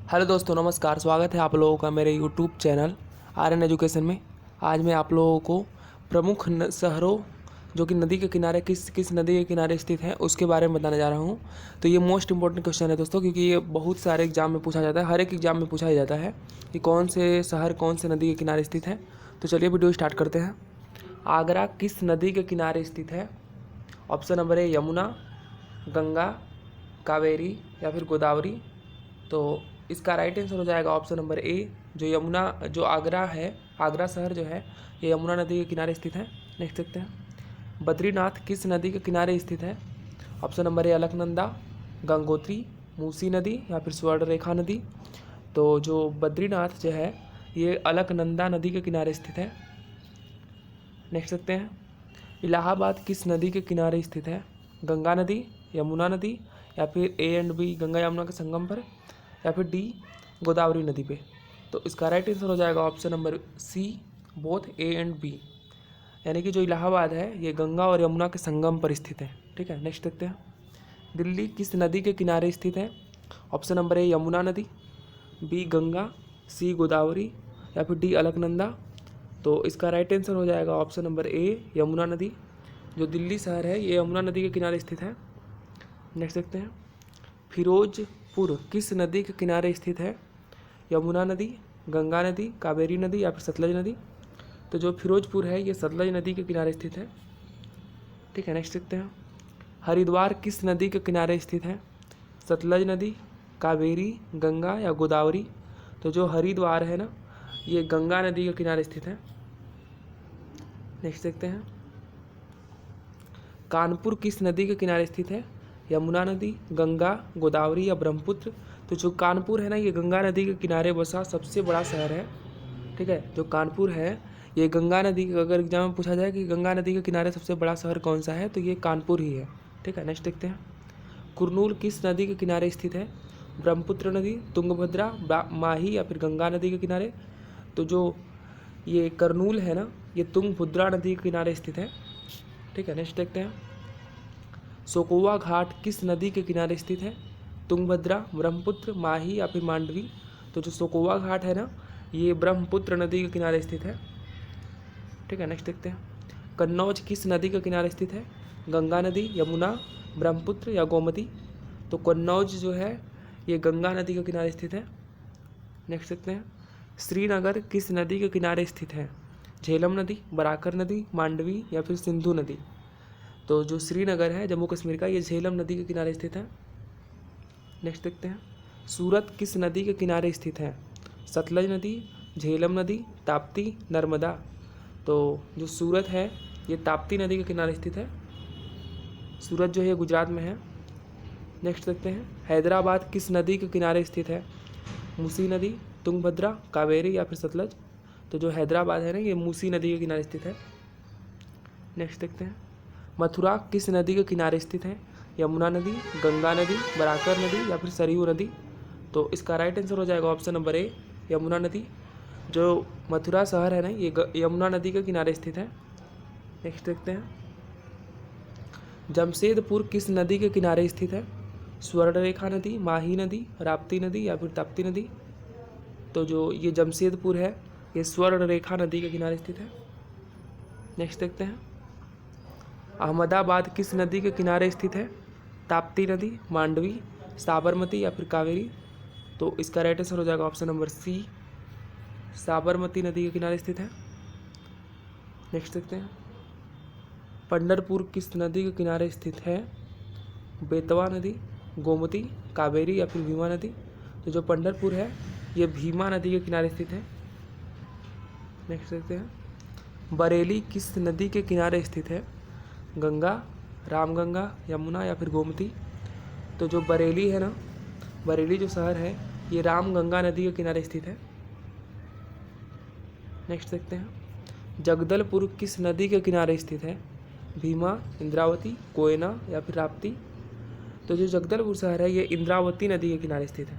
Hello दोस्तों, नमस्कार। स्वागत है आप लोगों का मेरे यूट्यूब चैनल आर्यन एजुकेशन में। आज मैं आप लोगों को प्रमुख शहरों जो कि नदी के किनारे किस किस नदी के किनारे स्थित हैं उसके बारे में बताने जा रहा हूँ। तो ये मोस्ट इंपॉर्टेंट क्वेश्चन है दोस्तों, क्योंकि ये बहुत सारे एग्जाम में पूछा जाता है। हर एक एग्जाम में पूछा ही जाता है कि कौन से शहर कौन से नदी के किनारे स्थित है। तो चलिए वीडियो स्टार्ट करते हैं। आगरा किस नदी के किनारे स्थित है? Option number A Yamuna, Ganga, Kaveri या फिर गोदावरी। तो इसका राइट आंसर हो जाएगा ऑप्शन नंबर ए, जो आगरा है, आगरा शहर जो है ये यमुना नदी के किनारे स्थित है। नेक्स्ट देखते हैं। बद्रीनाथ किस नदी के किनारे स्थित है? Option number A Alaknanda, Gangotri, Musi नदी या फिर स्वर्णरेखा नदी। तो जो बद्रीनाथ जो है ये अलकनंदा नदी के किनारे स्थित है। नेक्स्ट देखते हैं। इलाहाबाद किस नदी के किनारे स्थित है? गंगा नदी, यमुना नदी या फिर A and B Ganga Yamuna के संगम पर, या फिर डी गोदावरी नदी पे। तो इसका राइट आंसर हो जाएगा option number C, both A and B. यानी कि जो इलाहाबाद है ये गंगा और यमुना के संगम पर स्थित है। ठीक है, नेक्स्ट देखते हैं। दिल्ली किस नदी के किनारे स्थित है? ऑप्शन नंबर ए यमुना नदी, बी गंगा, सी गोदावरी या फिर डी अलकनंदा। तो इसका राइट आंसर हो जाएगा ऑप्शन नंबर ए यमुना नदी। जो दिल्ली शहर है ये यमुना नदी के किनारे स्थित है। नेक्स्ट देखते हैं। फिरोजपुर किस नदी के किनारे स्थित है? यमुना नदी, गंगा नदी, कावेरी नदी या फिर सतलज नदी। तो जो फिरोजपुर है ये सतलज नदी के किनारे स्थित है। ठीक है, नेक्स्ट देखते हैं। हरिद्वार किस नदी के किनारे स्थित है? सतलज नदी, कावेरी, गंगा या गोदावरी। तो जो हरिद्वार है ना ये गंगा नदी के किनारे स्थित है। नेक्स्ट देखते हैं। कानपुर किस नदी के किनारे स्थित है? यमुना नदी, गंगा, गोदावरी या ब्रह्मपुत्र। तो जो कानपुर है ना ये गंगा नदी के किनारे बसा सबसे बड़ा शहर है। ठीक है, जो कानपुर है ये गंगा नदी, अगर एग्जाम में पूछा जाए कि गंगा नदी के किनारे सबसे बड़ा शहर कौन सा है तो ये कानपुर ही है। ठीक है, नेक्स्ट देखते हैं। कुरनूल किस नदी के किनारे स्थित है? ब्रह्मपुत्र नदी, तुंगभद्रा, माही या फिर गंगा नदी के किनारे। तो जो ये करनूल है ना ये तुंगभद्रा नदी के किनारे स्थित है। ठीक है, नेक्स्ट देखते हैं। सोकोवा घाट किस नदी के किनारे स्थित है? तुंगभद्रा, ब्रह्मपुत्र, माही या फिर मांडवी। तो जो सोकोवा घाट है ना ये ब्रह्मपुत्र नदी के किनारे स्थित है। ठीक है, नेक्स्ट देखते हैं। कन्नौज किस नदी के किनारे स्थित है? गंगा नदी, यमुना, ब्रह्मपुत्र या गोमती। तो कन्नौज जो है ये गंगा नदी के किनारे स्थित है। नेक्स्ट देखते हैं। श्रीनगर किस नदी के किनारे स्थित है? झेलम नदी, बराकर नदी, मांडवी या फिर सिंधु नदी। तो जो श्रीनगर है जम्मू कश्मीर का ये झेलम नदी के किनारे स्थित है। नेक्स्ट देखते हैं। सूरत किस नदी के किनारे स्थित है? सतलज नदी, झेलम नदी, ताप्ती, नर्मदा। तो जो सूरत है ये ताप्ती नदी के किनारे स्थित है। सूरत जो है गुजरात में है। नेक्स्ट देखते हैं। हैदराबाद किस नदी के किनारे स्थित है? मूसी नदी, तुंगभद्रा, कावेरी या फिर सतलज। तो जो हैदराबाद है ना ये मूसी नदी के किनारे स्थित है। नेक्स्ट देखते हैं। मथुरा किस नदी के किनारे स्थित है? यमुना नदी, गंगा नदी, बराकर नदी या फिर सरयू नदी। तो इसका राइट आंसर हो जाएगा ऑप्शन नंबर ए यमुना नदी। जो मथुरा शहर है ना ये यमुना नदी के किनारे स्थित है। नेक्स्ट देखते हैं। जमशेदपुर किस नदी के किनारे स्थित है? स्वर्णरेखा नदी, माही नदी, राप्ती नदी या फिर ताप्ती नदी। तो जो ये जमशेदपुर है ये स्वर्णरेखा नदी के किनारे स्थित है। नेक्स्ट देखते हैं। अहमदाबाद किस नदी के किनारे स्थित है? ताप्ती नदी, मांडवी, साबरमती या फिर कावेरी। तो इसका राइट आंसर हो जाएगा ऑप्शन नंबर सी, साबरमती नदी के किनारे स्थित है। नेक्स्ट देखते हैं। पंढरपुर किस नदी के किनारे स्थित है? बेतवा नदी, गोमती, कावेरी या फिर भीमा नदी। तो जो पंढरपुर है ये भीमा नदी के किनारे स्थित है। नेक्स्ट देखते हैं। बरेली किस नदी के किनारे स्थित है? गंगा, रामगंगा, यमुना या फिर गोमती। तो जो बरेली है ना बरेली जो शहर है ये रामगंगा नदी के किनारे स्थित है। नेक्स्ट देखते हैं। जगदलपुर किस नदी के किनारे स्थित है? भीमा, इंद्रावती, कोयना या फिर राप्ती। तो जो जगदलपुर शहर है ये इंद्रावती नदी के किनारे स्थित है।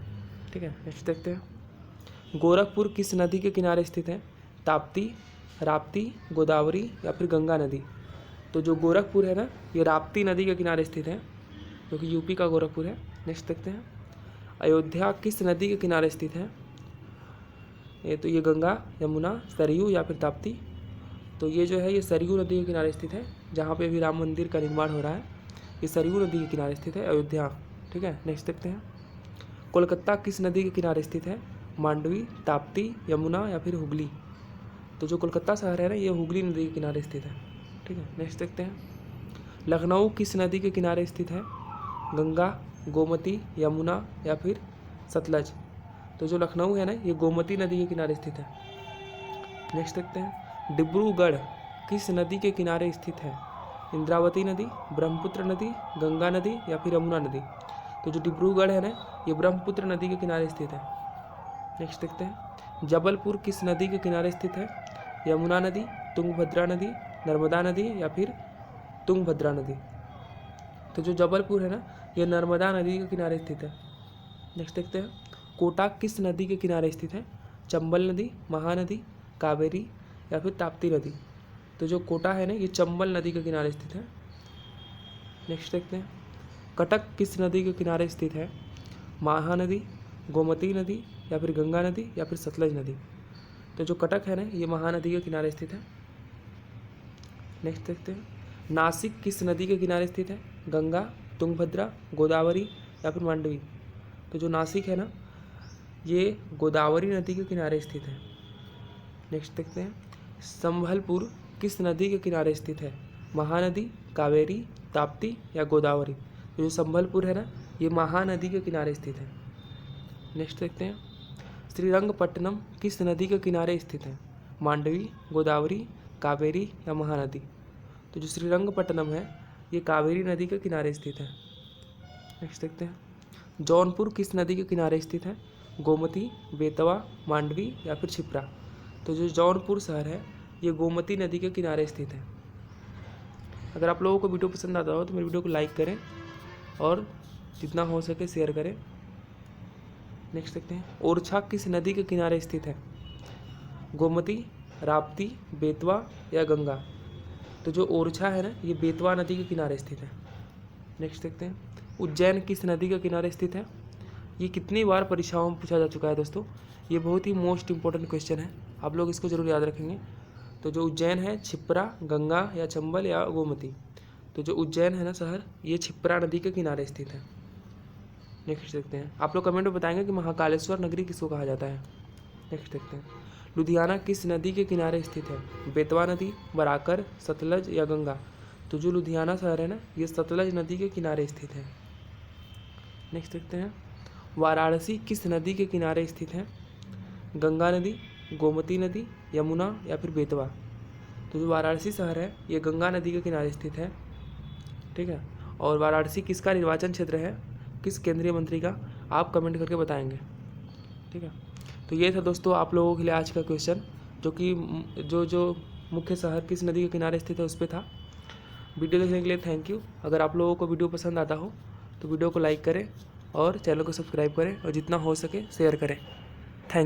ठीक है, नेक्स्ट देखते हैं। गोरखपुर किस नदी के किनारे स्थित है? ताप्ती, राप्ती, गोदावरी या फिर गंगा नदी। तो जो गोरखपुर है ना ये राप्ती नदी के किनारे स्थित है, जो कि यूपी का गोरखपुर है। नेक्स्ट देखते हैं। अयोध्या किस नदी के किनारे स्थित है? ये गंगा, यमुना, सरयू या फिर ताप्ती। तो ये जो है ये सरयू नदी के किनारे स्थित है, जहाँ पे अभी राम मंदिर का निर्माण हो रहा है। ये सरयू नदी के किनारे स्थित है अयोध्या। ठीक है, नेक्स्ट देखते हैं। कोलकाता किस नदी के किनारे स्थित है? मांडवी, ताप्ती, यमुना या फिर हुगली। तो जो कोलकाता शहर है ना, ये हुगली नदी के किनारे स्थित है। ठीक है, नेक्स्ट देखते हैं। लखनऊ किस नदी के किनारे स्थित है? गंगा, गोमती, यमुना या फिर सतलज। तो जो लखनऊ है ना, ये गोमती नदी के किनारे स्थित है। नेक्स्ट देखते हैं। डिब्रूगढ़ किस नदी के किनारे स्थित है? इंद्रावती नदी, ब्रह्मपुत्र नदी, गंगा नदी या फिर यमुना नदी। तो जो डिब्रूगढ़ है ना, ये ब्रह्मपुत्र नदी के किनारे स्थित है। नेक्स्ट देखते हैं। जबलपुर किस नदी के किनारे स्थित है? यमुना नदी, तुंगभद्रा नदी, नर्मदा नदी या फिर तुंगभद्रा नदी। तो जो जबलपुर है ना, ये नर्मदा नदी के किनारे स्थित है। नेक्स्ट देखते हैं। कोटा किस नदी के किनारे स्थित है? चंबल नदी, महानदी, कावेरी या फिर ताप्ती नदी। तो जो कोटा है ना, ये चंबल नदी के किनारे स्थित है। नेक्स्ट देखते हैं। कटक किस नदी के किनारे स्थित है? महानदी, गोमती नदी या फिर गंगा नदी या फिर सतलज नदी। तो जो कटक है ना, ये महानदी के किनारे स्थित है। नेक्स्ट देखते हैं। नासिक किस नदी के किनारे स्थित है? गंगा, तुंगभद्रा, गोदावरी या फिर मांडवी। तो जो नासिक है ना, ये गोदावरी नदी के किनारे स्थित है। नेक्स्ट देखते हैं। संभलपुर किस नदी के किनारे स्थित है? महानदी, कावेरी, ताप्ती या गोदावरी। तो जो संभलपुर है ना, ये महानदी के किनारे स्थित है। नेक्स्ट देखते हैं। श्रीरंगपट्टनम किस नदी के किनारे स्थित है? मांडवी, गोदावरी, कावेरी या महानदी। तो जो श्रीरंगपट्टनम है, ये कावेरी नदी के किनारे स्थित है। नेक्स्ट देखते हैं। जौनपुर किस नदी के किनारे स्थित है? गोमती, बेतवा, मांडवी या फिर क्षिप्रा। तो जो जौनपुर शहर है, ये गोमती नदी के किनारे स्थित है। अगर आप लोगों को वीडियो पसंद आता हो तो मेरे वीडियो को लाइक करें और जितना हो सके शेयर करें। नेक्स्ट देखते हैं। ओरछा किस नदी के किनारे स्थित है? गोमती, राप्ती, बेतवा या गंगा। तो जो ओरछा है ना, ये बेतवा नदी के किनारे स्थित है। नेक्स्ट देखते हैं। उज्जैन किस नदी के किनारे स्थित है? ये कितनी बार परीक्षाओं में पूछा जा चुका है दोस्तों। ये बहुत ही मोस्ट इंपॉर्टेंट क्वेश्चन है, आप लोग इसको जरूर याद रखेंगे। तो जो उज्जैन है, क्षिप्रा, गंगा या चंबल या गोमती। तो जो उज्जैन है ना शहर, ये क्षिप्रा नदी के किनारे स्थित है। नेक्स्ट देखते हैं। आप लोग कमेंट में बताएंगे कि महाकालेश्वर नगरी किसको कहा जाता है। नेक्स्ट देखते हैं। लुधियाना किस नदी के किनारे स्थित है? बेतवा नदी, बराकर, सतलज या गंगा। तो जो लुधियाना शहर है ना, ये सतलज नदी के किनारे स्थित है। नेक्स्ट देखते हैं। वाराणसी किस नदी के किनारे स्थित है? गंगा नदी, गोमती नदी, यमुना या फिर बेतवा। तो जो वाराणसी शहर है, ये गंगा नदी के किनारे स्थित है। ठीक है, और वाराणसी किसका निर्वाचन क्षेत्र है, किस केंद्रीय मंत्री का, आप कमेंट करके बताएंगे। ठीक है, तो ये था दोस्तों आप लोगों के लिए आज का क्वेश्चन, जो कि जो मुख्य शहर किस नदी के किनारे स्थित है उस पर था। वीडियो देखने के लिए थैंक यू। अगर आप लोगों को वीडियो पसंद आता हो तो वीडियो को लाइक करें और चैनल को सब्सक्राइब करें और जितना हो सके शेयर करें।